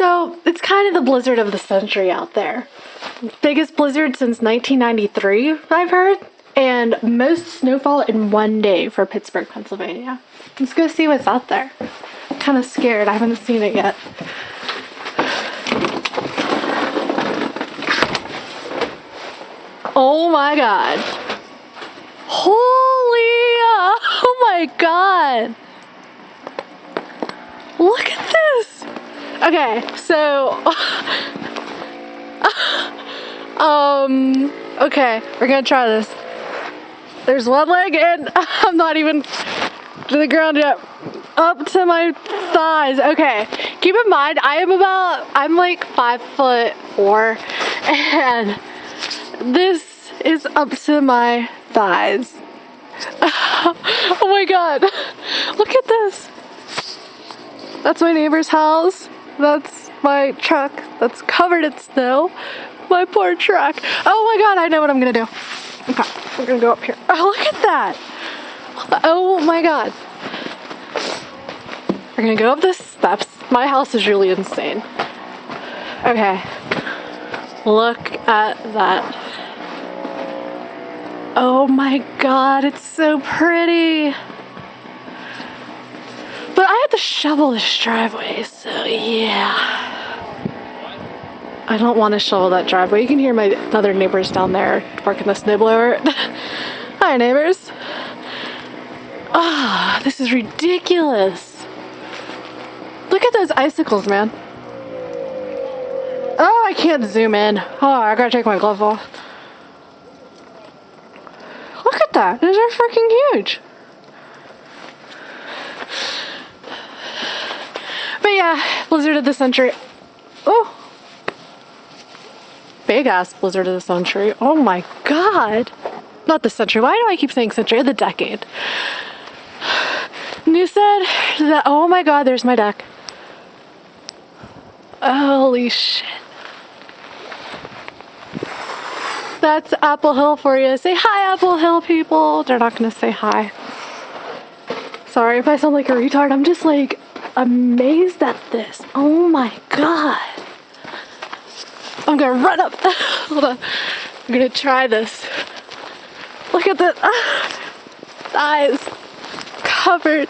So it's kind of the blizzard of the century out there. Biggest blizzard since 1993, I've heard. And most snowfall in one day for Pittsburgh, Pennsylvania. Let's go see what's out there. I'm kind of scared. I haven't seen it yet. Oh my god. Holy, oh my god. Look at this. Okay, so, okay, we're gonna try this. There's one leg and I'm not even to the ground yet. Up to my thighs. Okay, keep in mind, I'm like 5'4", and this is up to my thighs. Oh my god, look at this. That's my neighbor's house. That's my truck that's covered in snow. My poor truck. Oh my god, I know what I'm gonna do. Okay, we're gonna go up here. Oh, look at that. Oh my god. We're gonna go up the steps. My house is really insane. Okay. Look at that. Oh my god, it's so pretty. But I had to shovel this driveway, so yeah. I don't want to shovel that driveway. You can hear my other neighbors down there working the snowblower. Hi, neighbors. Ah, oh, this is ridiculous. Look at those icicles, man. Oh, I can't zoom in. Oh, I gotta take my glove off. Look at that. Those are freaking huge. But yeah, blizzard of the century. Oh. Big ass blizzard of the century. Oh my god. Not the century. Why do I keep saying century? The decade. And you said that, oh my god, there's my deck. Holy shit. That's Apple Hill for you. Say hi, Apple Hill people. They're not gonna say hi. Sorry if I sound like a retard. I'm just like amazed at this. Oh my god. I'm gonna run up. Hold on. I'm gonna try this. Look at the thighs covered.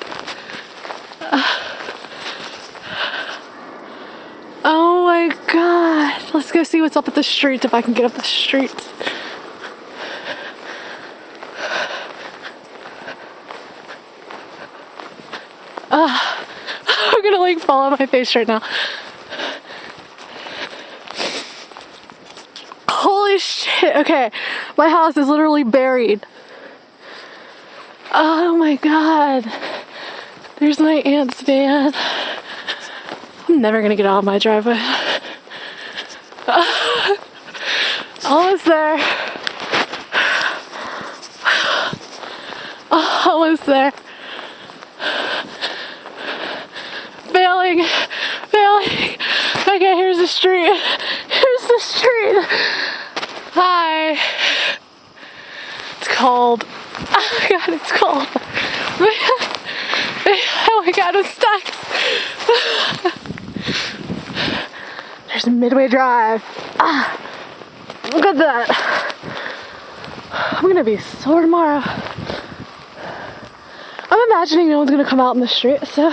Oh my god. Let's go see what's up at the streets, if I can get up the streets. I'm gonna like fall on my face right now. Holy shit. Okay, my house is literally buried. Oh my god. There's my aunt's van. I'm never gonna get out of my driveway. Almost there. Almost there. Failing. Failing. Okay, here's the street. Here's the street. Hi. It's cold. Oh my god, it's cold. Oh my god, I'm stuck. There's a Midway Drive. Look at that. I'm gonna be sore tomorrow. I'm imagining no one's gonna come out in the street, so.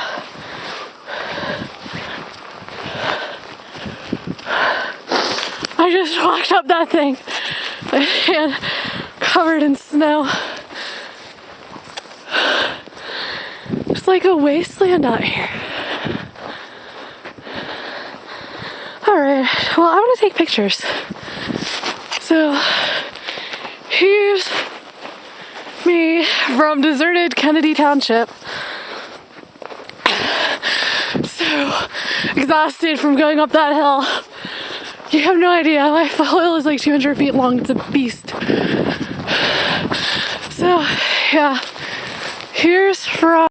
I just walked up that thing and covered in snow. It's like a wasteland out here. Alright, well, I want to take pictures. So, here's me from deserted Kennedy Township. So exhausted from going up that hill. You have no idea. My foothill is like 200 feet long. It's a beast. So, yeah. Here's from